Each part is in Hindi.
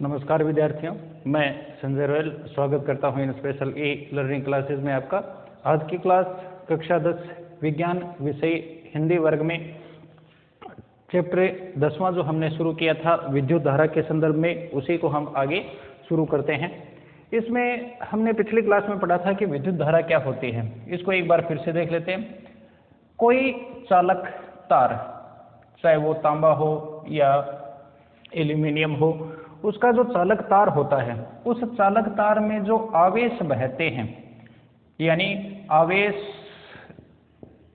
नमस्कार विद्यार्थियों, मैं संजय रोयल स्वागत करता हूं इन स्पेशल ई लर्निंग क्लासेस में आपका। आज की क्लास कक्षा 10 विज्ञान विषय हिंदी वर्ग में चैप्टर 10वां जो हमने शुरू किया था विद्युत धारा के संदर्भ में, उसी को हम आगे शुरू करते हैं। इसमें हमने पिछली क्लास में पढ़ा था कि विद्युत धारा क्या होती है। इसको एक बार फिर से देख लेते हैं। कोई चालक तार, चाहे वो तांबा हो या एल्यूमिनियम हो, उसका जो चालक तार होता है, उस चालक तार में जो आवेश बहते हैं, यानी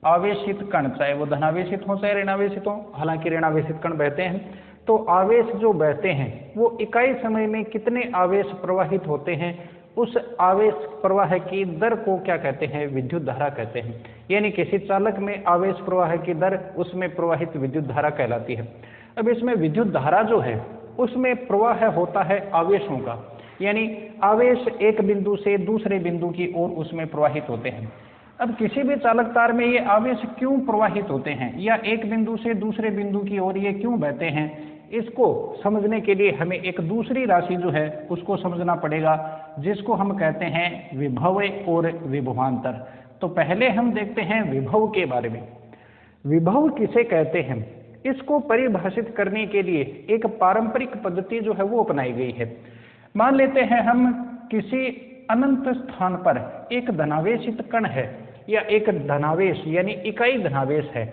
आवेशित कण, चाहे वो धनावेशित हो चाहे ऋणावेशित हो, हालांकि ऋणावेशित कण बहते हैं, तो आवेश जो बहते हैं वो इकाई समय में कितने आवेश प्रवाहित होते हैं, उस आवेश प्रवाह की दर को क्या कहते हैं? विद्युत धारा कहते हैं। यानी किसी चालक में आवेश प्रवाह की दर, उसमें प्रवाहित विद्युत धारा कहलाती है। अब इसमें विद्युत धारा जो है उसमें प्रवाह होता है आवेशों का, यानी आवेश एक बिंदु से दूसरे बिंदु की ओर उसमें प्रवाहित होते हैं। अब किसी भी चालक तार में ये आवेश क्यों प्रवाहित होते हैं या एक बिंदु से दूसरे बिंदु की ओर ये क्यों बहते हैं, इसको समझने के लिए हमें एक दूसरी राशि जो है उसको समझना पड़ेगा, जिसको हम कहते हैं विभव और विभवांतर। तो पहले हम देखते हैं विभव के बारे में। विभव किसे कहते हैं, इसको परिभाषित करने के लिए एक पारंपरिक पद्धति जो है वो अपनाई गई है। मान लेते हैं हम किसी अनंत स्थान पर एक धनावेशित कण है या एक धनावेश यानी इकाई धनावेश है।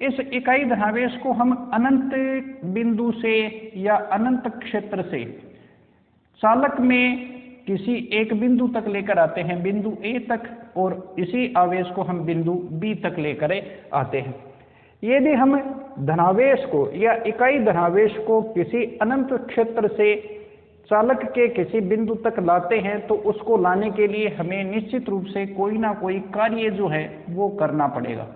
इस इकाई धनावेश को हम अनंत बिंदु से या अनंत क्षेत्र से चालक में किसी एक बिंदु तक लेकर आते हैं, बिंदु ए तक, और इसी आवेश को हम बिंदु बी तक लेकर आते हैं। यदि हम धनावेश को या इकाई धनावेश को किसी अनंत क्षेत्र से चालक के किसी बिंदु तक लाते हैं, तो उसको लाने के लिए हमें निश्चित रूप से कोई ना कोई कार्य जो है वो करना पड़ेगा।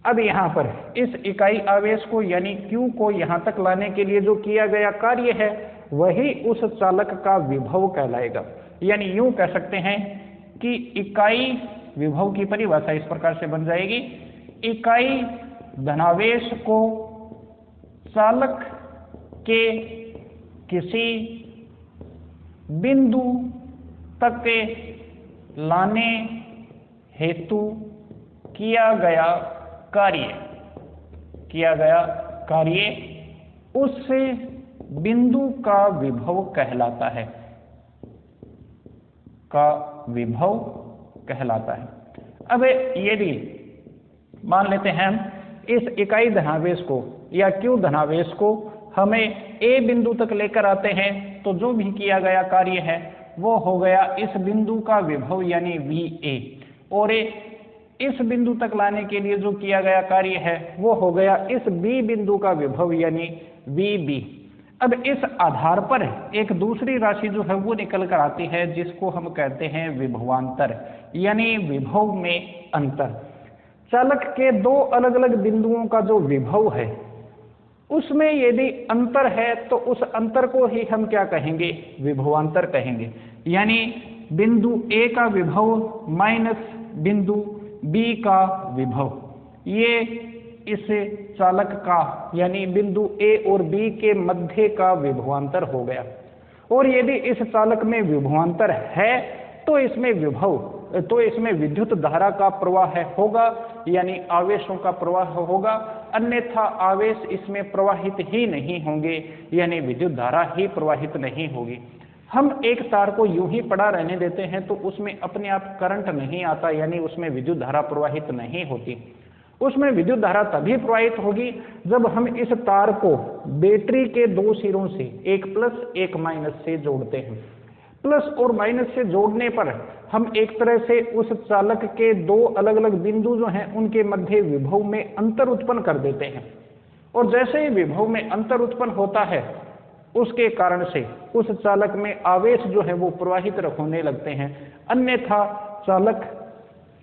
अब यहाँ पर इस इकाई आवेश को यानी Q को यहाँ तक लाने के लिए जो किया गया कार्य है वही उस चालक का विभव कहलाएगा। यानी यूं कह सकते हैं कि इकाई विभव की परिभाषा इस प्रकार से बन जाएगी, इकाई धनावेश को चालक के किसी बिंदु तक लाने हेतु किया गया कार्य उस बिंदु का विभव कहलाता है, अब यदि मान लेते हैं हम इस इकाई धनावेश को या Q धनावेश को हमें ए बिंदु तक लेकर आते हैं, तो जो भी किया गया कार्य है वो हो गया इस बिंदु का विभव यानी VA, और इस बिंदु तक लाने के लिए जो किया गया कार्य है वो हो गया इस B बिंदु का विभव यानी VB। अब इस आधार पर एक दूसरी राशि जो है वो निकल कर आती है, जिसको हम कहते हैं विभवांतर, यानी विभव में अंतर। चालक के दो अलग अलग बिंदुओं का जो विभव है उसमें यदि अंतर है तो उस अंतर को ही हम क्या कहेंगे? विभवांतर कहेंगे। यानी बिंदु A का विभव माइनस बिंदु B का विभव, ये इस चालक का यानी बिंदु A और B के मध्य का विभवांतर हो गया। और यदि इस चालक में विभवांतर है तो इसमें विद्युत धारा का प्रवाह होगा, यानी आवेशों का प्रवाह होगा, अन्यथा आवेश इसमें प्रवाहित ही नहीं होंगे, यानी विद्युत धारा ही प्रवाहित नहीं होगी। हम एक तार को यूं ही पड़ा रहने देते हैं तो उसमें अपने आप करंट नहीं आता, यानी उसमें विद्युत धारा प्रवाहित नहीं होती। उसमें विद्युत धारा तभी प्रवाहित होगी जब हम इस तार को बैटरी के दो सिरों से, एक प्लस एक माइनस से जोड़ते हैं। प्लस और माइनस से जोड़ने पर हम एक तरह से उस चालक के दो अलग अलग बिंदु जो हैं उनके मध्य विभव में अंतर उत्पन्न कर देते हैं, और जैसे ही विभव में अंतर उत्पन्न होता है उसके कारण से उस चालक में आवेश जो है वो प्रवाहित होने लगते हैं। अन्यथा चालक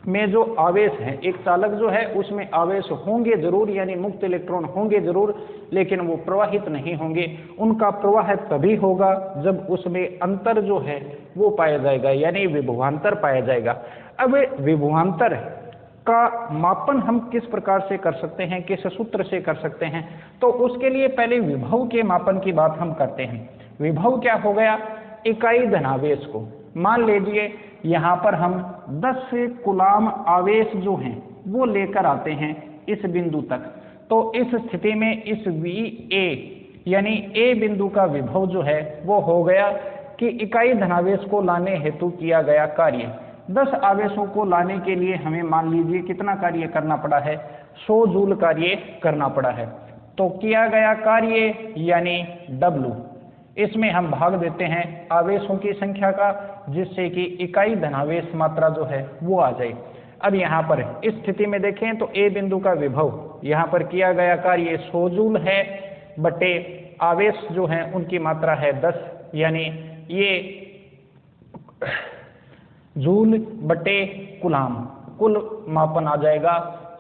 में जो आवेश है, एक चालक जो है उसमें आवेश होंगे जरूर, यानी मुक्त इलेक्ट्रॉन होंगे जरूर, लेकिन वो प्रवाहित नहीं होंगे। उनका प्रवाह तभी होगा जब उसमें अंतर जो है वो पाया जाएगा, यानी विभवांतर पाया जाएगा। अब विभवांतर का मापन हम किस प्रकार से कर सकते हैं, किस सूत्र से कर सकते हैं, तो उसके लिए पहले विभव के मापन की बात हम करते हैं। विभव क्या हो गया, इकाई धनावेश को। मान लीजिए यहाँ पर हम 10 कूलाम आवेश जो हैं वो लेकर आते हैं इस बिंदु तक, तो इस स्थिति में इस VA यानी A बिंदु का विभव जो है वो हो गया कि इकाई धनावेश को लाने हेतु किया गया कार्य। 10 आवेशों को लाने के लिए हमें मान लीजिए कितना कार्य करना पड़ा है, 100 जूल कार्य करना पड़ा है। तो किया गया कार्य यानी W, इसमें हम भाग देते हैं आवेशों की संख्या का, जिससे कि इकाई धनावेश मात्रा जो है वो आ जाए। अब यहाँ पर इस स्थिति में देखें तो A बिंदु का विभव यहाँ पर किया गया कार्य 100 जूल है, बटे आवेश जो है उनकी मात्रा है 10, यानी ये जूल बटे कूलाम, कुल मापन आ जाएगा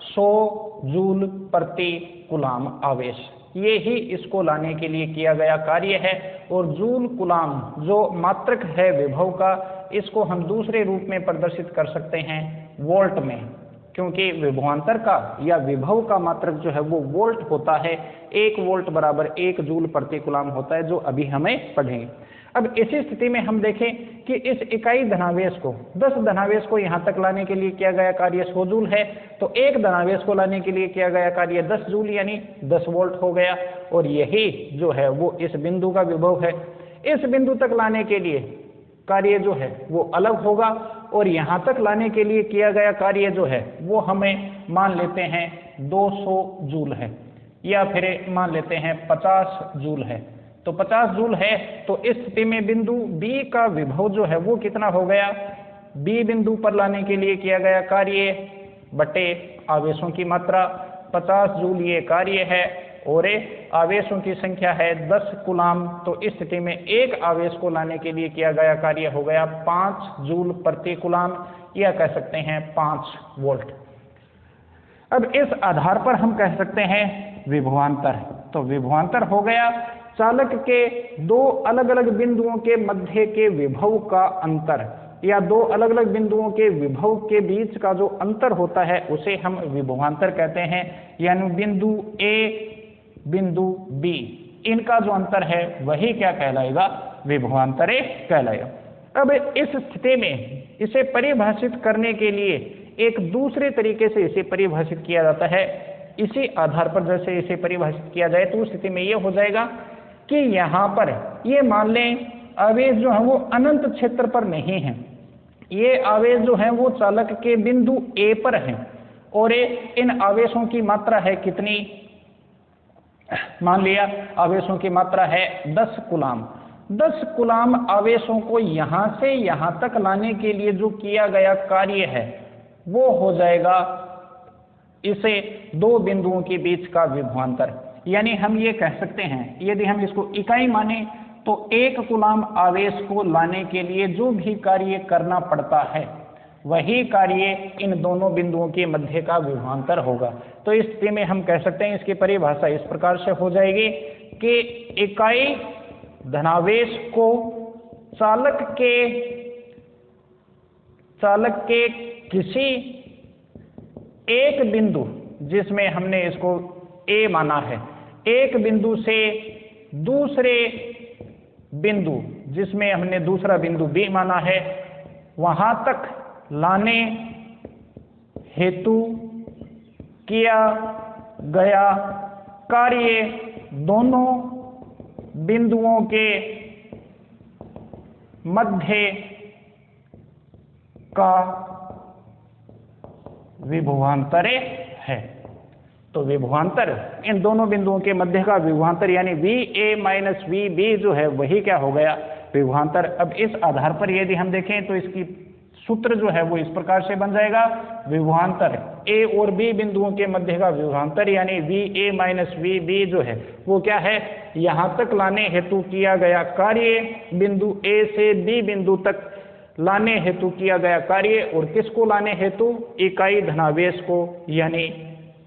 100 जूल प्रति कूलाम आवेश। ये ही इसको लाने के लिए किया गया कार्य है। और जूल कूलाम जो मात्रक है विभव का, इसको हम दूसरे रूप में प्रदर्शित कर सकते हैं वोल्ट में, क्योंकि विभवांतर का या विभव का मात्रक जो है वो वोल्ट होता है। 1 वोल्ट बराबर 1 जूल प्रति कूलाम होता है, जो अभी हमें पढ़ेंगे। अब इसी स्थिति में हम देखें कि इस इकाई धनावेश को 10 धनावेश को यहाँ तक लाने के लिए किया गया कार्य 100 जूल है, तो एक धनावेश को लाने के लिए किया गया कार्य 10 जूल यानी 10 वोल्ट हो गया। और यही जो है वो इस बिंदु का विभव है। इस बिंदु तक लाने के लिए कार्य जो है वो अलग होगा, और यहाँ तक लाने के लिए किया गया कार्य जो है वो हमें मान लेते हैं 200 जूल है, या फिर मान लेते हैं 50 जूल है। तो 50 जूल है, तो इस स्थिति में बिंदु B का विभव जो है वो कितना हो गया, B बिंदु पर लाने के लिए किया गया कार्य बटे आवेशों की मात्रा। 50 जूल ये कार्य है और आवेशों की संख्या है 10 कूलाम, तो इस स्थिति में एक आवेश को लाने के लिए किया गया कार्य हो गया 5 जूल प्रति कूलाम, या कह सकते हैं 5 वोल्ट। अब इस आधार पर हम कह सकते हैं विभवांतर। तो विभवांतर हो गया चालक के 2 अलग अलग बिंदुओं के मध्य के विभव का अंतर, या 2 अलग अलग बिंदुओं के विभव के बीच का जो अंतर होता है उसे हम विभवांतर कहते हैं। यानी बिंदु A बिंदु B, इनका जो अंतर है वही क्या कहलाएगा, विभवांतर कहलाएगा। अब इस स्थिति में इसे परिभाषित करने के लिए एक दूसरे तरीके से इसे परिभाषित किया जाता है। इसी आधार पर जैसे इसे परिभाषित किया जाए तो उस स्थिति में यह हो जाएगा कि यहाँ पर ये मान लें आवेश जो है वो अनंत क्षेत्र पर नहीं है, ये आवेश जो है वो चालक के बिंदु A पर है, और इन आवेशों की मात्रा है कितनी, मान लिया आवेशों की मात्रा है 10 कूलाम। 10 कूलाम आवेशों को यहाँ से यहाँ तक लाने के लिए जो किया गया कार्य है वो हो जाएगा इसे 2 बिंदुओं के बीच का विभवांतर। यानी हम ये कह सकते हैं, यदि हम इसको इकाई माने तो 1 कूलाम आवेश को लाने के लिए जो भी कार्य करना पड़ता है वही कार्य इन दोनों बिंदुओं के मध्य का विभवांतर होगा। तो इस स्थिति में हम कह सकते हैं, इसकी परिभाषा इस प्रकार से हो जाएगी कि इकाई धनावेश को चालक के किसी एक बिंदु, जिसमें हमने इसको A माना है, एक बिंदु से दूसरे बिंदु जिसमें हमने दूसरा बिंदु B माना है, वहां तक लाने हेतु किया गया कार्य दोनों बिंदुओं के मध्य का विभवांतर है। तो विभवांतर इन दोनों बिंदुओं के मध्य का विभवांतर यानी VA माइनस VB जो है वही क्या हो गया, विभवांतर। अब इस आधार पर यदि हम देखें तो इसकी सूत्र जो है वो इस प्रकार से बन जाएगा, विभवांतर A और B बिंदुओं के मध्य का विभवांतर यानी VA माइनस VB जो है वो क्या है, यहाँ तक लाने हेतु किया गया कार्य, बिंदु A से B बिंदु तक लाने हेतु किया गया कार्य, और किसको लाने हेतु, इकाई धनावेश को यानी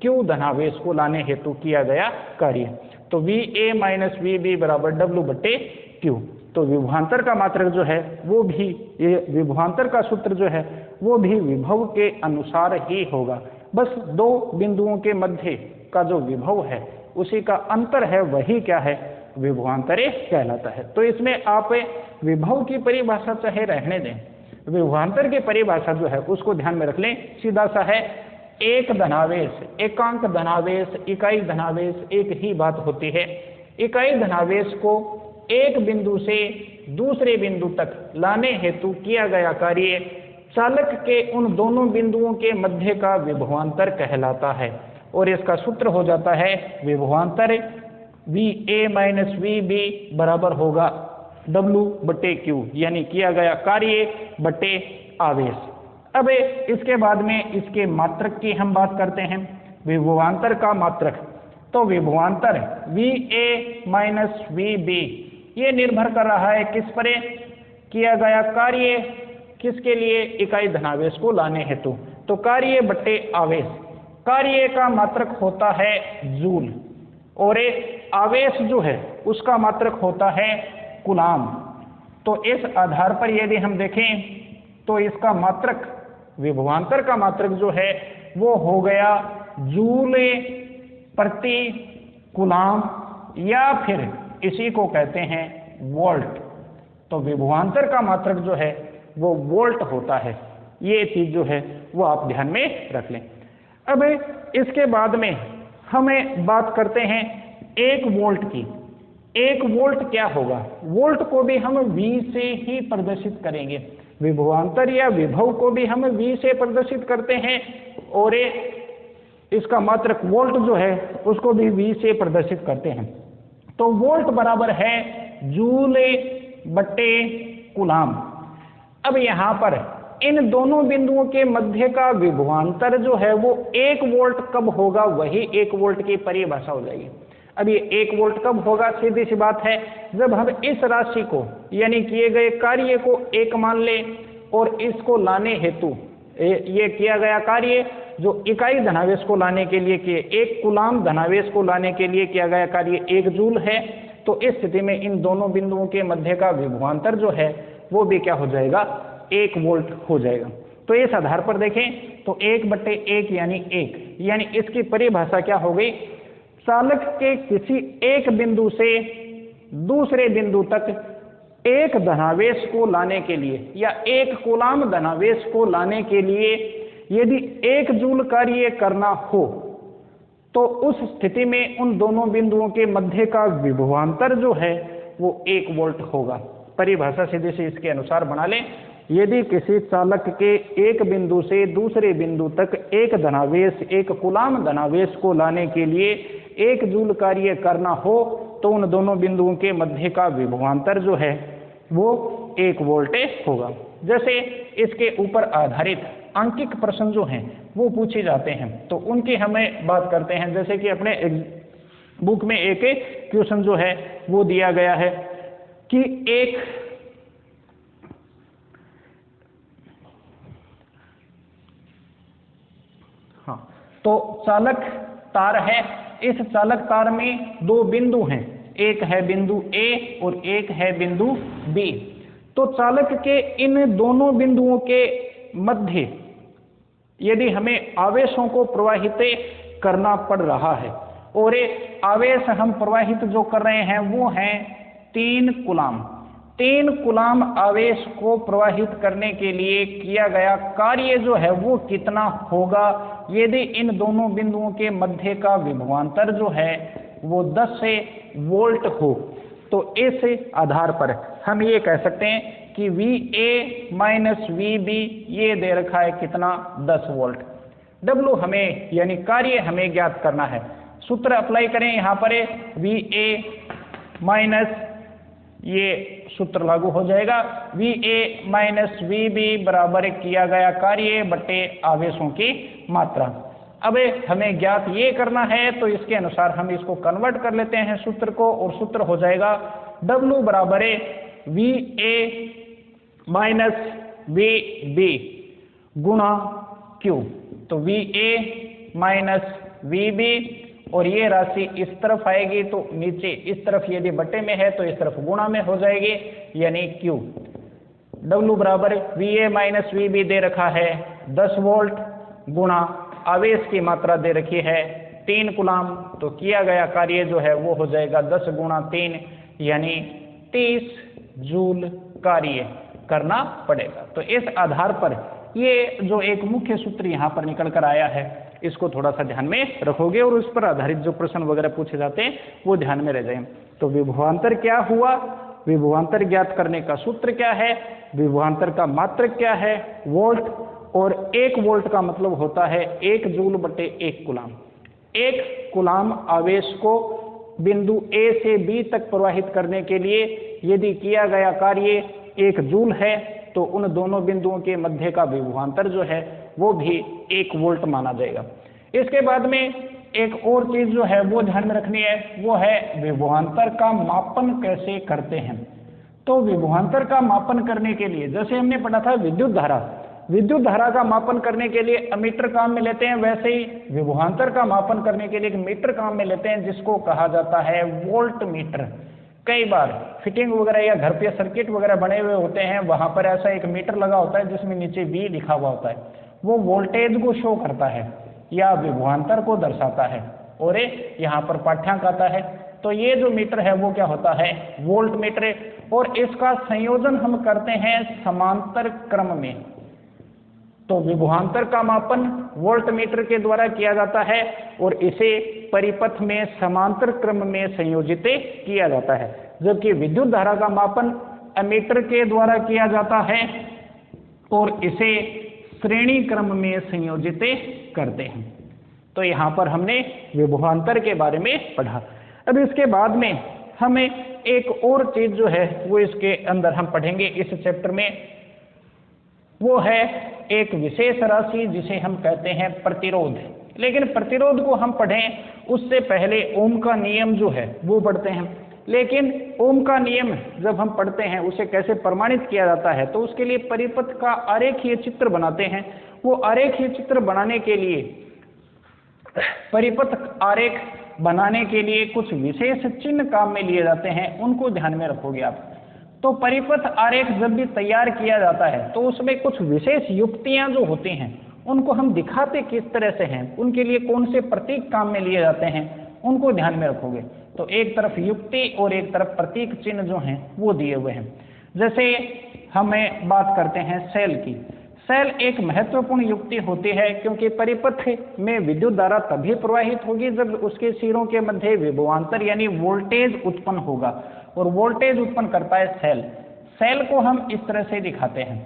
Q धनावेश को लाने हेतु किया गया कार्य। तो VA माइनस VB बराबर W बटे Q। तो विभवांतर का मात्रक जो है वो भी, ये विभवांतर का सूत्र जो है वो भी विभव के अनुसार ही होगा। बस 2 बिंदुओं के मध्य का जो विभव है उसी का अंतर है वही क्या है, विभवांतर कहलाता है। तो इसमें आप विभव की परिभाषा चाहे रहने दें, विभवांतर की परिभाषा जो है उसको ध्यान में रख लें। सीधा सा है, एक धनावेश, एकांक धनावेश, इकाई धनावेश एक ही बात होती है। इकाई धनावेश को एक बिंदु से दूसरे बिंदु तक लाने हेतु किया गया कार्य चालक के उन दोनों बिंदुओं के मध्य का विभवांतर कहलाता है। और इसका सूत्र हो जाता है विभवांतर VA माइनस VB बराबर होगा W/Q, यानी किया गया कार्य बटे आवेश। अब इसके बाद में इसके मात्रक की हम बात करते हैं, विभवांतर का मात्रक। तो विभवांतर VA माइनस VB ये निर्भर कर रहा है किस पर, किया गया कार्य किसके लिए, इकाई धनावेश को लाने हेतु। तो कार्य बटे आवेश, कार्य का मात्रक होता है जूल और आवेश जो है उसका मात्रक होता है कूलाम। तो इस आधार पर यदि हम देखें तो इसका मात्रक, विभवांतर का मात्रक जो है वो हो गया जूल प्रति कूलाम, या फिर इसी को कहते हैं वोल्ट। तो विभवांतर का मात्रक जो है वो वोल्ट होता है। ये चीज जो है वो आप ध्यान में रख लें। अब इसके बाद में हमें बात करते हैं 1 वोल्ट की। 1 वोल्ट क्या होगा, वोल्ट को भी हम V से ही प्रदर्शित करेंगे, विभवांतर या विभव को भी हम V से प्रदर्शित करते हैं, और इसका मात्रक वोल्ट जो है उसको भी V से प्रदर्शित करते हैं। तो वोल्ट बराबर है जूल बटे कूलाम। अब यहाँ पर इन दोनों बिंदुओं के मध्य का विभवांतर जो है वो 1 वोल्ट कब होगा, वही 1 वोल्ट की परिभाषा हो जाएगी। अब ये 1 वोल्ट कब होगा, सीधी सी बात है, जब हम इस राशि को यानी किए गए कार्य को 1 मान लें और इसको लाने हेतु ये किया गया कार्य जो इकाई धनावेश को लाने के लिए किए, 1 कूलाम धनावेश को लाने के लिए किया गया कार्य 1 जूल है। तो इस स्थिति में इन दोनों बिंदुओं के मध्य का विभवांतर जो है वो भी क्या हो जाएगा, 1 वोल्ट हो जाएगा। तो इस आधार पर देखें तो 1/1 यानी 1, यानी इसकी परिभाषा क्या हो गई, चालक के किसी एक बिंदु से दूसरे बिंदु तक एक धनावेश को लाने के लिए या 1 कूलाम धनावेश को लाने के लिए यदि 1 जूल कार्य करना हो तो उस स्थिति में उन दोनों बिंदुओं के मध्य का विभवांतर जो है वो 1 वोल्ट होगा। परिभाषा सीधे से इसके अनुसार बना लें, यदि किसी चालक के एक बिंदु से दूसरे बिंदु तक एक धनावेश, 1 कूलाम धनावेश को लाने के लिए 1 जूल कार्य करना हो तो उन दोनों बिंदुओं के मध्य का विभवांतर जो है वो 1 वोल्ट होगा। जैसे इसके ऊपर आधारित आंकिक प्रश्न जो हैं वो पूछे जाते हैं तो उनकी हमें बात करते हैं। जैसे कि अपने बुक में एक क्वेश्चन जो है वो दिया गया है कि एक तो चालक तार है, इस चालक तार में 2 बिंदु हैं, एक है बिंदु A और एक है बिंदु B। तो चालक के इन दोनों बिंदुओं के मध्य यदि हमें आवेशों को प्रवाहित करना पड़ रहा है और ये आवेश हम प्रवाहित जो कर रहे हैं वो हैं 3 कूलाम। 3 कूलाम आवेश को प्रवाहित करने के लिए किया गया कार्य जो है वो कितना होगा यदि इन दोनों बिंदुओं के मध्य का विभवांतर जो है वो 10 वोल्ट हो। तो इस आधार पर हम ये कह सकते हैं कि VA माइनस VB ये दे रखा है कितना, 10 वोल्ट। W हमें यानी कार्य हमें ज्ञात करना है। सूत्र अप्लाई करें यहाँ पर, VA माइनस ये सूत्र लागू हो जाएगा, VA माइनस VB बराबर किया गया कार्य बटे आवेशों की मात्रा। अब हमें ज्ञात ये करना है तो इसके अनुसार हम इसको कन्वर्ट कर लेते हैं सूत्र को, और सूत्र हो जाएगा W बराबर VA माइनस VB गुणा Q। तो VA माइनस VB और ये राशि इस तरफ आएगी तो नीचे इस तरफ यदि बटे में है तो इस तरफ गुणा में हो जाएगी यानी Q। W बराबर VA माइनस VB दे रखा है 10 वोल्ट गुणा आवेश की मात्रा दे रखी है 3 कूलाम, तो किया गया कार्य जो है वो हो जाएगा 10 गुणा 3 यानी 30 जूल कार्य करना पड़ेगा। तो इस आधार पर ये जो एक मुख्य सूत्र यहाँ पर निकल कर आया है, इसको थोड़ा सा ध्यान में रखोगे और उस पर आधारित जो प्रश्न वगैरह पूछे जाते हैं वो ध्यान में रह जाए। तो विभवांतर क्या हुआ, विभवांतर ज्ञात करने का सूत्र क्या है, विभवांतर का मात्रक क्या है, वोल्ट, और 1 वोल्ट का मतलब होता है 1 जूल बटे 1 कूलाम। 1 कूलाम आवेश को बिंदु ए से बी तक प्रवाहित करने के लिए यदि किया गया कार्य 1 जूल है तो उन दोनों बिंदुओं के मध्य का विभवांतर जो है वो भी 1 वोल्ट माना जाएगा। इसके बाद में एक और चीज जो है वो ध्यान में रखनी है, वो है विभवांतर का मापन कैसे करते हैं। तो विभवांतर का मापन करने के लिए जैसे हमने पढ़ा था विद्युत धारा का मापन करने के लिए अमीटर काम में लेते हैं, वैसे ही विभवांतर का मापन करने के लिए एक मीटर काम में लेते हैं जिसको कहा जाता है वोल्ट मीटर। कई बार फिटिंग वगैरह या घर पे सर्किट वगैरह बने हुए होते हैं, वहां पर ऐसा एक मीटर लगा होता है जिसमें नीचे V लिखा हुआ होता है, वो वोल्टेज को शो करता है या विभवांतर को दर्शाता है, और यहाँ पर पाठ्यांक आता है। तो ये जो मीटर है वो क्या होता है, वोल्ट मीटर, और इसका संयोजन हम करते हैं समांतर क्रम में। तो विभवांतर का मापन वोल्ट मीटर के द्वारा किया जाता है और इसे परिपथ में समांतर क्रम में संयोजित किया जाता है, जबकि विद्युत धारा का मापन एमीटर के द्वारा किया जाता है और इसे श्रेणी क्रम में संयोजित करते हैं। तो यहाँ पर हमने विभवांतर के बारे में पढ़ा। अब इसके बाद में हमें एक और चीज जो है वो इसके अंदर हम पढ़ेंगे इस चैप्टर में, वो है एक विशेष राशि जिसे हम कहते हैं प्रतिरोध। लेकिन प्रतिरोध को हम पढ़ें उससे पहले ओम का नियम जो है वो पढ़ते हैं। लेकिन ओम का नियम जब हम पढ़ते हैं उसे कैसे प्रमाणित किया जाता है, तो उसके लिए परिपथ का आरेखीय चित्र बनाते हैं। वो आरेखीय चित्र बनाने के लिए, परिपथ आरेख बनाने के लिए कुछ विशेष चिन्ह काम में लिए जाते हैं, उनको ध्यान में रखोगे आप। तो परिपथ आरेख जब भी तैयार किया जाता है तो उसमें कुछ विशेष युक्तियां जो होती हैं उनको हम दिखाते किस तरह से हैं, उनके लिए कौन से प्रतीक काम में लिए जाते हैं, उनको ध्यान में रखोगे। तो एक तरफ युक्ति और एक तरफ प्रतीक चिन्ह जो हैं वो दिए हुए हैं। जैसे हमें बात करते हैं सेल की। सेल एक महत्वपूर्ण युक्ति होती है क्योंकि परिपथ में विद्युत धारा तभी प्रवाहित होगी जब उसके सिरों के मध्य विभवांतर यानी वोल्टेज उत्पन्न होगा, और वोल्टेज उत्पन्न करता है सेल। सेल को हम इस तरह से दिखाते हैं,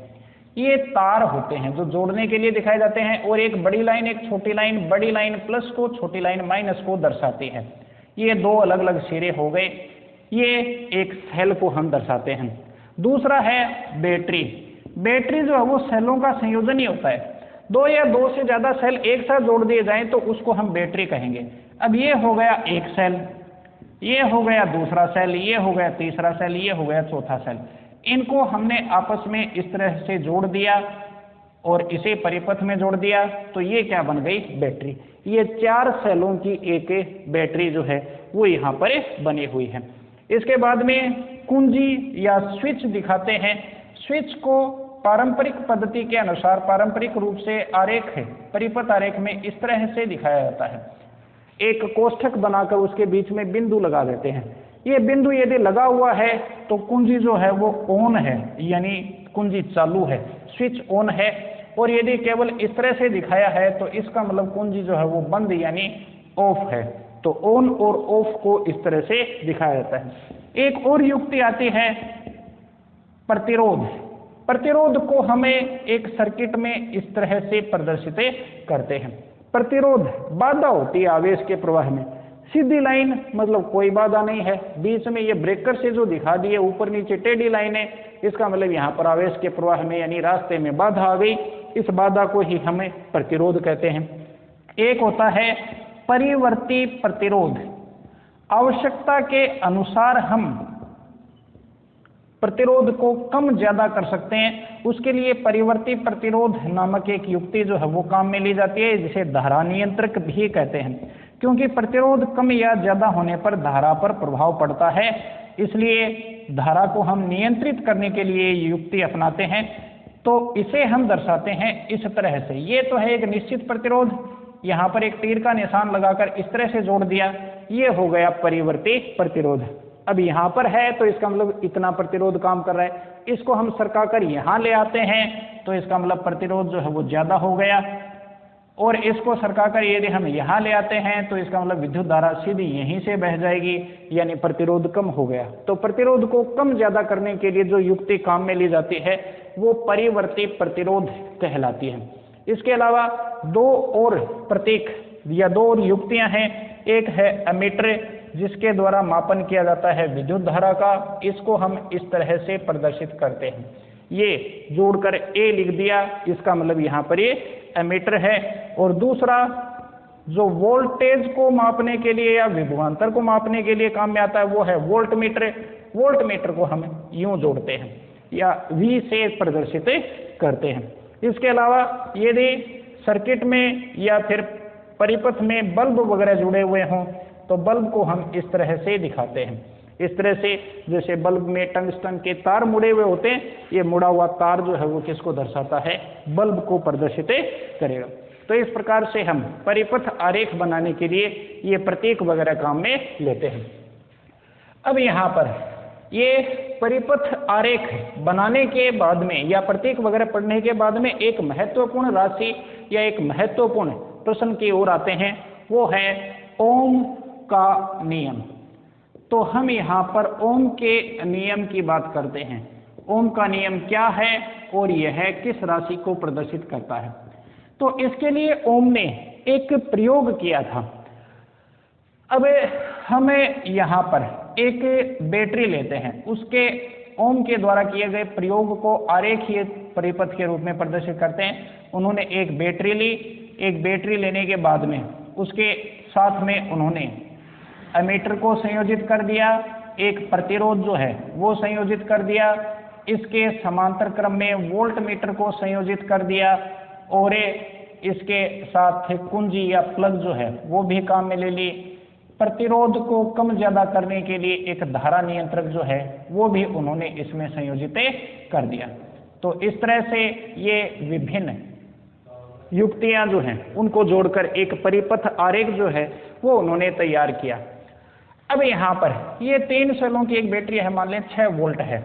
ये तार होते हैं जो जोड़ने के लिए दिखाए जाते हैं, और एक बड़ी लाइन एक छोटी लाइन, बड़ी लाइन प्लस को छोटी लाइन माइनस को दर्शाती है। ये दो अलग अलग सिरे हो गए, ये एक सेल को हम दर्शाते हैं। दूसरा है बैटरी। बैटरी जो है वो सेलों का संयोजन ही होता है। 2 या 2 से ज्यादा सेल एक साथ जोड़ दिए जाएं तो उसको हम बैटरी कहेंगे। अब ये हो गया एक सेल, ये हो गया दूसरा सेल, ये हो गया तीसरा सेल, ये हो गया चौथा सेल। इनको हमने आपस में इस तरह से जोड़ दिया और इसे परिपथ में जोड़ दिया, तो ये क्या बन गई, बैटरी। ये 4 सेलों की एक बैटरी जो है वो यहाँ पर बनी हुई है। इसके बाद में कुंजी या स्विच दिखाते हैं। स्विच को पारंपरिक पद्धति के अनुसार पारंपरिक रूप से आरेख है, परिपथ आरेख में इस तरह से दिखाया जाता है। एक कोष्ठक बनाकर उसके बीच में बिंदु लगा देते हैं। ये बिंदु यदि लगा हुआ है तो कुंजी जो है वो ऑन है, यानी कुंजी चालू है, स्विच ऑन है। और यदि केवल इस तरह से दिखाया है तो इसका मतलब कुंजी जो है वो बंद यानी ऑफ है। तो ऑन और ऑफ को इस तरह से दिखाया जाता है। एक और युक्ति आती है प्रतिरोध। प्रतिरोध को हमें एक सर्किट में इस तरह से प्रदर्शित करते हैं। प्रतिरोध बाधा होती है आवेश के प्रवाह में। सीधी लाइन मतलब कोई बाधा नहीं है, बीच में ये ब्रेकर से जो दिखा दिए ऊपर नीचे टेढ़ी लाइन है, इसका मतलब यहाँ पर आवेश के प्रवाह में यानी रास्ते में बाधा आ गई। इस बाधा को ही हमें प्रतिरोध कहते हैं। एक होता है परिवर्ती प्रतिरोध। आवश्यकता के अनुसार हम प्रतिरोध को कम ज्यादा कर सकते हैं, उसके लिए परिवर्ती प्रतिरोध नामक एक युक्ति जो है वो काम में ली जाती है, जिसे धारा नियंत्रक भी कहते हैं। क्योंकि प्रतिरोध कम या ज्यादा होने पर धारा पर प्रभाव पड़ता है, इसलिए धारा को हम नियंत्रित करने के लिए युक्ति अपनाते हैं। तो इसे हम दर्शाते हैं इस तरह से। ये तो है एक निश्चित प्रतिरोध, यहाँ पर एक तीर का निशान लगाकर इस तरह से जोड़ दिया, ये हो गया परिवर्ती प्रतिरोध। अब यहाँ पर है तो इसका मतलब इतना प्रतिरोध काम कर रहा है, इसको हम सरका कर यहाँ ले आते हैं तो इसका मतलब प्रतिरोध जो है वो ज्यादा हो गया, और इसको सरका कर यदि हम यहाँ ले आते हैं तो इसका मतलब विद्युत धारा सीधी यहीं से बह जाएगी, यानी प्रतिरोध कम हो गया। तो प्रतिरोध को कम ज्यादा करने के लिए जो युक्ति काम में ली जाती है वो परिवर्ती प्रतिरोध कहलाती है। इसके अलावा दो और प्रतीक या दो और युक्तियां हैं। एक है एमीटर, जिसके द्वारा मापन किया जाता है विद्युत धारा का, इसको हम इस तरह से प्रदर्शित करते हैं, ये जोड़कर ए लिख दिया, इसका मतलब यहाँ पर ये एमीटर है। और दूसरा जो वोल्टेज को मापने के लिए या विभवांतर को मापने के लिए काम में आता है वो है वोल्ट मीटर। वोल्ट मीटर को हम यूं जोड़ते हैं या V से प्रदर्शित करते हैं। इसके अलावा यदि सर्किट में या फिर परिपथ में बल्ब वगैरह जुड़े हुए हों तो बल्ब को हम इस तरह से दिखाते हैं, इस तरह से जैसे बल्ब में टंगस्टन के तार मुड़े हुए होते हैं, ये मुड़ा हुआ तार जो है वो किसको दर्शाता है, बल्ब को प्रदर्शित करेगा। तो इस प्रकार से हम परिपथ आरेख बनाने के लिए ये प्रतीक वगैरह काम में लेते हैं। अब यहाँ पर ये परिपथ आरेख बनाने के बाद में या प्रतीक वगैरह पढ़ने के बाद में एक महत्वपूर्ण राशि या एक महत्वपूर्ण प्रश्न की ओर आते हैं, वो है ओम का नियम। तो हम यहाँ पर ओम के नियम की बात करते हैं। ओम का नियम क्या है और यह किस राशि को प्रदर्शित करता है। तो इसके लिए ओम ने एक प्रयोग किया था। अब हमें यहाँ पर एक बैटरी लेते हैं, उसके ओम के द्वारा किए गए प्रयोग को आरेखीय परिपथ के रूप में प्रदर्शित करते हैं। उन्होंने एक बैटरी ली, एक बैटरी लेने के बाद में उसके साथ में उन्होंने एमीटर को संयोजित कर दिया, एक प्रतिरोध जो है वो संयोजित कर दिया, इसके समांतर क्रम में वोल्ट मीटर को संयोजित कर दिया, और इसके साथ कुंजी या प्लग जो है वो भी काम में ले ली। प्रतिरोध को कम ज्यादा करने के लिए एक धारा नियंत्रक जो है वो भी उन्होंने इसमें संयोजित कर दिया। तो इस तरह से ये विभिन्न युक्तियां जो हैं उनको जोड़कर एक परिपथ आरेख जो है वो उन्होंने तैयार किया। अब यहाँ पर ये 3 सेलों की एक बैटरी है, मान लें 6 वोल्ट है,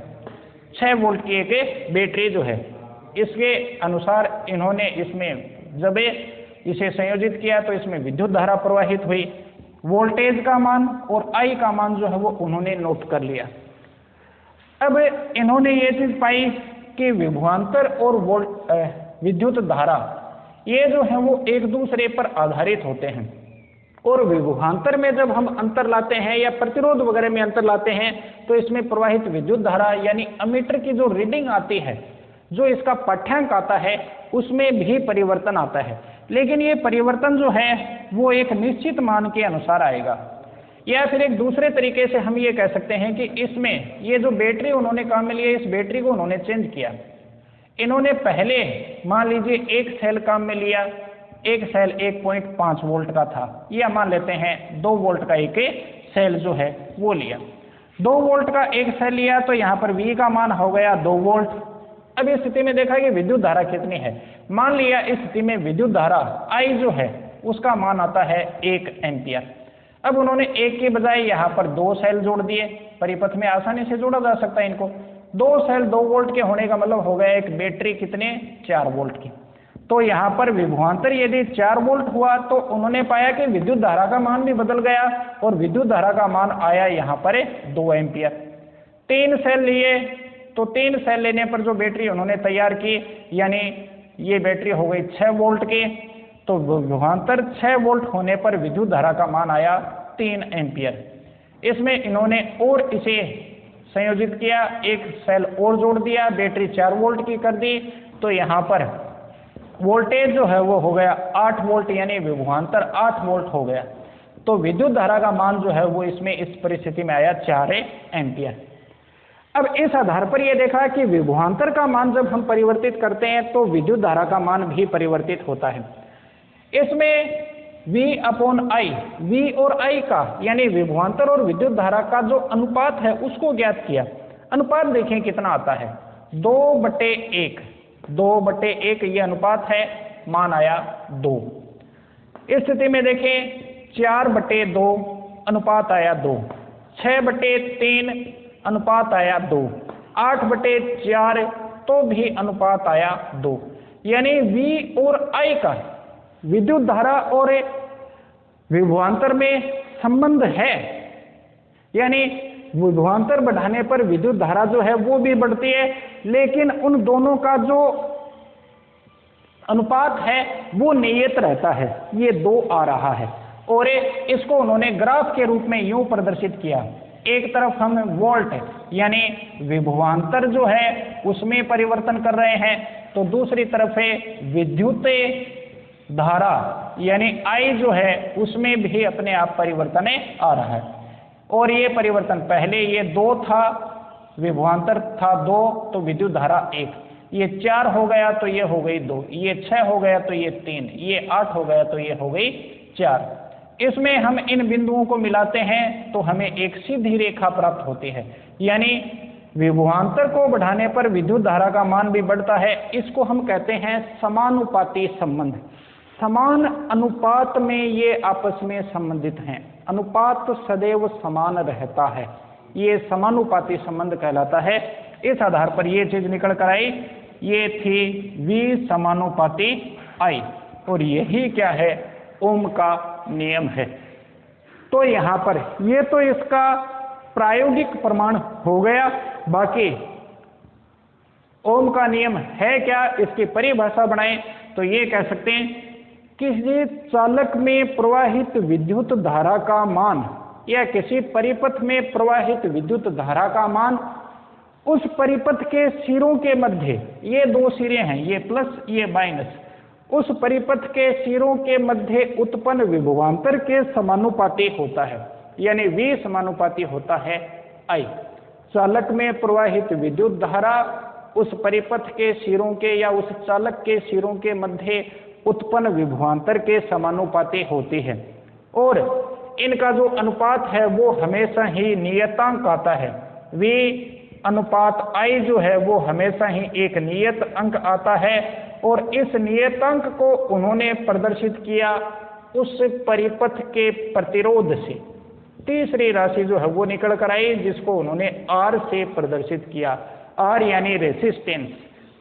6 वोल्ट की एक बैटरी जो है, इसके अनुसार इन्होंने इसमें जब इसे संयोजित किया तो इसमें विद्युत धारा प्रवाहित हुई। वोल्टेज का मान और आई का मान जो है वो उन्होंने नोट कर लिया। अब इन्होंने ये चीज पाई कि विभवांतर और विद्युत धारा ये जो है वो एक दूसरे पर आधारित होते हैं, और विभवांतर में जब हम अंतर लाते हैं या प्रतिरोध वगैरह में अंतर लाते हैं तो इसमें प्रवाहित विद्युत धारा यानी एमीटर की जो रीडिंग आती है, जो इसका पाठ्यांक आता है, उसमें भी परिवर्तन आता है। लेकिन ये परिवर्तन जो है वो एक निश्चित मान के अनुसार आएगा। या फिर एक दूसरे तरीके से हम ये कह सकते हैं कि इसमें ये जो बैटरी उन्होंने काम में लिया, इस बैटरी को उन्होंने चेंज किया। इन्होंने पहले मान लीजिए एक सेल काम में लिया, एक सेल 1.5 वोल्ट का था, या मान लेते हैं 2 वोल्ट का एक सेल जो है वो लिया। 2 वोल्ट का एक सेल लिया तो यहाँ पर V का मान हो गया 2 वोल्ट। अब इस स्थिति में देखा कि विद्युत धारा कितनी है, मान लिया इस स्थिति में विद्युत धारा I जो है उसका मान आता है 1 एम्पियर। अब उन्होंने एक के बजाय यहाँ पर 2 सेल जोड़ दिए, परिपथ में आसानी से जोड़ा जा सकता है इनको। 2 सेल 2 वोल्ट के होने का मतलब हो गया एक बैटरी कितने 4 वोल्ट की। तो यहाँ पर विभवांतर यदि 4 वोल्ट हुआ तो उन्होंने पाया कि विद्युत धारा का मान भी बदल गया और विद्युत धारा का मान आया यहाँ पर 2 एम्पियर। 3 सेल लिए तो 3 सेल लेने पर जो बैटरी उन्होंने तैयार की, यानी ये बैटरी हो गई 6 वोल्ट की। तो विभवांतर 6 वोल्ट होने पर विद्युत धारा का मान आया 3 एम्पियर। इसमें इन्होंने और इसे संयोजित किया, एक सेल और जोड़ दिया, बैटरी 4 वोल्ट की कर दी, तो यहाँ पर वोल्टेज जो है वो हो गया 8 वोल्ट, यानी विभवांतर 8 वोल्ट हो गया। तो विद्युत धारा का मान जो है वो इसमें इस परिस्थिति में आया 4 एम्पियर। अब इस आधार पर यह देखा कि विभवांतर का मान जब हम परिवर्तित करते हैं तो विद्युत धारा का मान भी परिवर्तित होता है। इसमें V/I, V और I का यानी विभवांतर और विद्युत धारा का जो अनुपात है उसको ज्ञात किया। अनुपात देखें कितना आता है, 2/1, 2/1 ये अनुपात है, मान आया 2। इस स्थिति में देखें 4/2 अनुपात आया 2, 6/3 अनुपात आया 2, 8/4 तो भी अनुपात आया 2। यानी V और I का विद्युत धारा और विभवांतर में संबंध है। यानी विभवांतर बढ़ाने पर विद्युत धारा जो है वो भी बढ़ती है, लेकिन उन दोनों का जो अनुपात है वो नियत रहता है, ये 2 आ रहा है। और इसको उन्होंने ग्राफ के रूप में यूं प्रदर्शित किया, एक तरफ हम वोल्ट यानी विभवांतर जो है उसमें परिवर्तन कर रहे हैं, तो दूसरी तरफ है विद्युत धारा यानी I जो है उसमें भी अपने आप परिवर्तन आ रहा है। और ये परिवर्तन पहले ये 2 था, विभवांतर था 2 तो विद्युत धारा 1, ये 4 हो गया तो ये हो गई 2, ये 6 हो गया तो ये 3, ये 8 हो गया तो ये हो गई 4। इसमें हम इन बिंदुओं को मिलाते हैं तो हमें एक सीधी रेखा प्राप्त होती है। यानी विभवांतर को बढ़ाने पर विद्युत धारा का मान भी बढ़ता है। इसको हम कहते हैं समानुपाती संबंध। समान अनुपात में ये आपस में संबंधित हैं, अनुपात सदैव समान रहता है, ये समानुपाती संबंध कहलाता है। इस आधार पर ये चीज निकल कर आई, ये थी V समानुपाती I, और यही क्या है, ओम का नियम है। तो यहां पर ये तो इसका प्रायोगिक प्रमाण हो गया। बाकी ओम का नियम है क्या, इसकी परिभाषा बनाएं तो ये कह सकते हैं किसी चालक में प्रवाहित विद्युत धारा का मान या किसी परिपथ में प्रवाहित विद्युत धारा का मान उस परिपथ के सिरों के मध्य, ये 2 सिरे हैं, ये प्लस ये माइनस, उस परिपथ के सिरों के मध्य उत्पन्न विभवांतर के समानुपाती होता है। यानी V समानुपाती होता है I। चालक में प्रवाहित विद्युत धारा उस परिपथ के सिरों के या उस चालक के सिरों के मध्य उत्पन्न विभवांतर के समानुपाती होती है, और इनका जो अनुपात है वो हमेशा ही नियतांक आता है। V अनुपात I जो है वो हमेशा ही एक नियत अंक आता है, और इस नियतांक को उन्होंने प्रदर्शित किया उस परिपथ के प्रतिरोध से। तीसरी राशि जो है वो निकल कर आई जिसको उन्होंने R से प्रदर्शित किया, R यानी रेसिस्टेंस।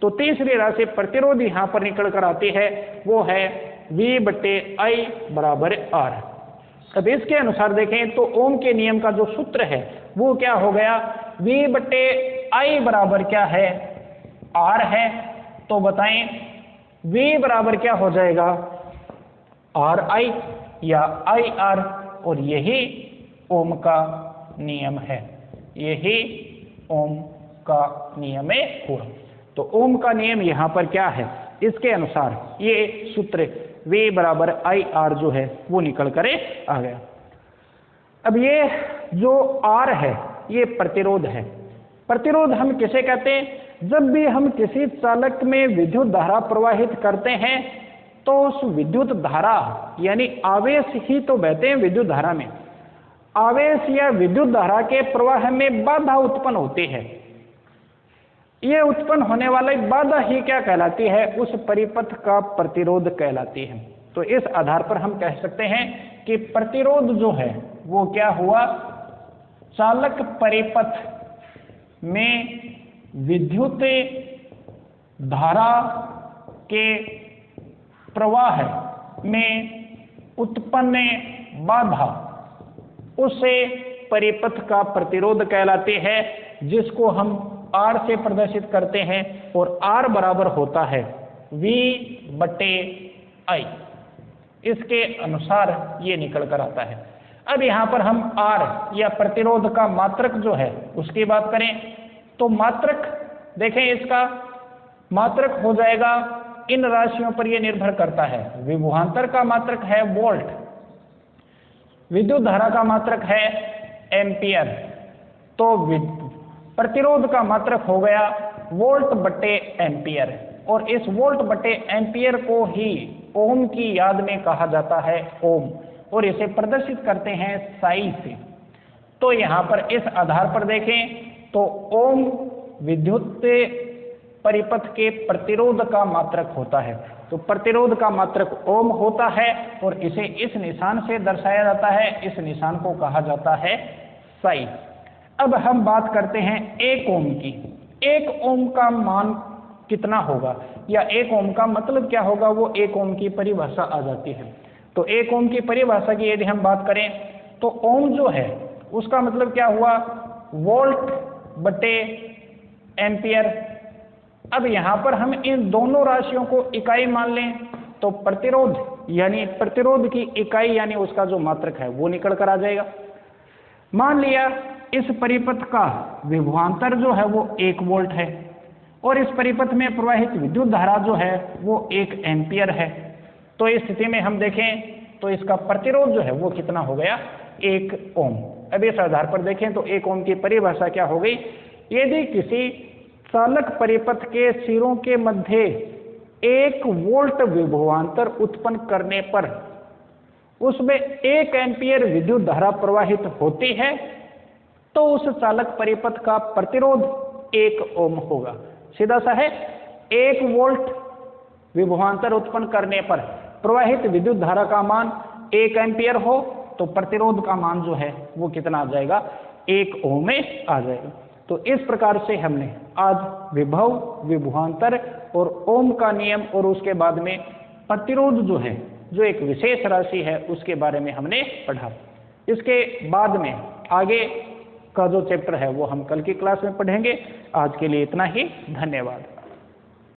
तो तीसरी राशि प्रतिरोध यहां पर निकल कर आती है, वो है V/I बराबर R। अब इसके अनुसार देखें तो ओम के नियम का जो सूत्र है वो क्या हो गया, V/I बराबर क्या है, R है। तो बताएं V बराबर क्या हो जाएगा, RI या IR, और यही ओम का नियम है, यही ओम का नियम हुआ। तो ओम का नियम यहाँ पर क्या है, इसके अनुसार ये सूत्र V/IR जो है वो निकल कर आ गया। अब ये जो R है ये प्रतिरोध है। प्रतिरोध हम किसे कहते हैं, जब भी हम किसी चालक में विद्युत धारा प्रवाहित करते हैं तो उस विद्युत धारा यानी आवेश ही तो बहते हैं विद्युत धारा में, आवेश या विद्युत धारा के प्रवाह में बाधा उत्पन्न होती है। ये उत्पन्न होने वाली बाधा ही क्या कहलाती है, उस परिपथ का प्रतिरोध कहलाती है। तो इस आधार पर हम कह सकते हैं कि प्रतिरोध जो है वो क्या हुआ, चालक परिपथ में विद्युत धारा के प्रवाह में उत्पन्न बाधा उसे परिपथ का प्रतिरोध कहलाती है, जिसको हम R से प्रदर्शित करते हैं, और R बराबर होता है V/I। इसके अनुसार ये निकल कर आता है। अब यहाँ पर हम R या प्रतिरोध का मात्रक जो है उसकी बात करें तो मात्रक देखें, इसका मात्रक हो जाएगा, इन राशियों पर यह निर्भर करता है। विभवांतर का मात्रक है वोल्ट, विद्युत धारा का मात्रक है एम्पियर, तो प्रतिरोध का मात्रक हो गया वोल्ट/एम्पियर, और इस वोल्ट/एम्पियर को ही ओम की याद में कहा जाता है ओम, और इसे प्रदर्शित करते हैं साई से। तो यहाँ पर इस आधार पर देखें तो ओम विद्युत परिपथ के प्रतिरोध का मात्रक होता है। तो तो प्रतिरोध का मात्रक ओम होता है और इसे इस निशान से दर्शाया जाता है, इस निशान को कहा जाता है साई। अब हम बात करते हैं 1 ओम की। 1 ओम का मान कितना होगा या 1 ओम का मतलब क्या होगा, वो 1 ओम की परिभाषा आ जाती है। तो 1 ओम की परिभाषा की यदि हम बात करें तो ओम जो है उसका मतलब क्या हुआ, वोल्ट बटे एम्पियर। अब यहां पर हम इन दोनों राशियों को इकाई मान लें तो प्रतिरोध यानी प्रतिरोध की इकाई यानी उसका जो मात्रक है वो निकल कर आ जाएगा। मान लिया इस परिपथ का विभवांतर जो है वो 1 वोल्ट है और इस परिपथ में प्रवाहित विद्युत धारा जो है वो 1 एम्पियर है। तो इस स्थिति में हम देखें तो इसका प्रतिरोध जो है वो कितना हो गया, 1 ओम। अब इस आधार पर देखें तो 1 ओम की परिभाषा क्या हो गई, यदि किसी चालक परिपथ के सिरों के मध्य 1 वोल्ट विभवांतर उत्पन्न करने पर उसमें 1 एम्पियर विद्युत धारा प्रवाहित होती है तो उस चालक परिपथ का प्रतिरोध 1 ओम होगा। सीधा सा है, 1 वोल्ट विभवांतर उत्पन्न करने पर प्रवाहित विद्युत धारा का मान 1 एम्पियर हो तो प्रतिरोध का मान जो है वो कितना आ जाएगा, 1 ओम में आ जाएगा। तो इस प्रकार से हमने आज विभव, विभवांतर और ओम का नियम और उसके बाद में प्रतिरोध जो है, जो एक विशेष राशि है, उसके बारे में हमने पढ़ा। इसके बाद में आगे का जो चैप्टर है वो हम कल की क्लास में पढ़ेंगे। आज के लिए इतना ही, धन्यवाद।